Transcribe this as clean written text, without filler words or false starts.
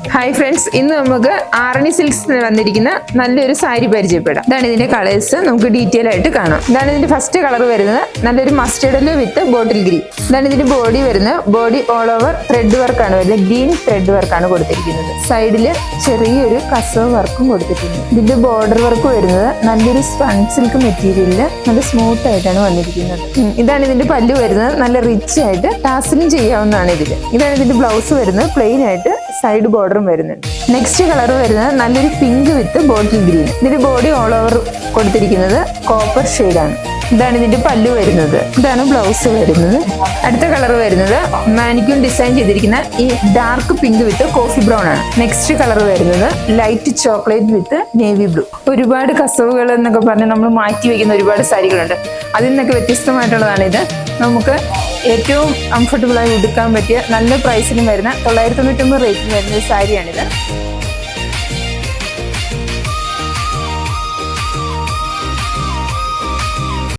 Hi friends, ഇന്ന് നമുക്ക് ആറണി സിൽക്സിൽ വന്നിരിക്കുന്ന നല്ലൊരു സാരി പരിചയപ്പെടാം. ഇതാണ് ഇതിന്റെ കളേഴ്സ്, നമുക്ക് ഡീറ്റെയിൽ ആയിട്ട് കാണാം. ഇതാണ് ഇതിന്റെ ഫസ്റ്റ് കളർ വരുന്നത്, നല്ലൊരു മസ്റ്റേർഡ് വിത്ത് ബോട്ടിൽ ഗ്രീൻ. ഇതാണ് ഇതിന്റെ ബോഡി വരുന്നത്, ബോഡി ഓൾ ഓവർ ത്രെഡ് വർക്കാണ് വരുന്നത്, ഗ്രീൻ ത്രെഡ് വർക്കാണ് കൊടുത്തിരിക്കുന്നത്. സൈഡില് ചെറിയൊരു കസവ് വർക്കും കൊടുത്തിട്ടുണ്ട്. ഇതിന്റെ ബോർഡർ വർക്ക് വരുന്നത് നല്ലൊരു സ്പൺ സിൽക്ക് മെറ്റീരിയലില് നല്ല സ്മൂത്ത് ആയിട്ടാണ് വന്നിരിക്കുന്നത്. ഇതാണ് ഇതിന്റെ പല്ലു വരുന്നത്, നല്ല റിച്ച് ആയിട്ട് ടാസിലും ചെയ്യാവുന്നതാണ് ഇതില്. ഇതാണ് ഇതിന്റെ ബ്ലൗസ് വരുന്നത്, പ്ലെയിൻ ആയിട്ട് സൈഡ് ബോർഡറും വരുന്നുണ്ട്. നെക്സ്റ്റ് കളർ വരുന്നത് നല്ലൊരു പിങ്ക് വിത്ത് ബോട്ടിൽ ഗ്രീൻ. ഇതിന്റെ ബോഡി ഓൾ ഓവർ കൊടുത്തിരിക്കുന്നത് കോപ്പർ ഷെയ്ഡാണ്. ഇതാണ് ഇതിന്റെ പല്ലു വരുന്നത്, ഇതാണ് ബ്ലൗസ് വരുന്നത്. അടുത്ത കളർ വരുന്നത് മാനിക്യൂൺ ഡിസൈൻ ചെയ്തിരിക്കുന്ന ഈ ഡാർക്ക് പിങ്ക് വിത്ത് കോഫി ബ്രൗൺ ആണ്. നെക്സ്റ്റ് കളർ വരുന്നത് ലൈറ്റ് ചോക്ലേറ്റ് വിത്ത് നേവി ബ്ലൂ. ഒരുപാട് കസവുകൾ എന്നൊക്കെ പറഞ്ഞ് നമ്മൾ മാറ്റി വെക്കുന്ന ഒരുപാട് സാരികളുണ്ട്, അതിൽ നിന്നൊക്കെ വ്യത്യസ്തമായിട്ടുള്ളതാണ് ഇത്. നമുക്ക് ഏറ്റവും കംഫർട്ടബിൾ ആയി ഉടുക്കാൻ പറ്റിയ നല്ല പ്രൈസിലും വരുന്ന 999 റേറ്റിൽ വരുന്ന ഒരു സാരിയാണിത്.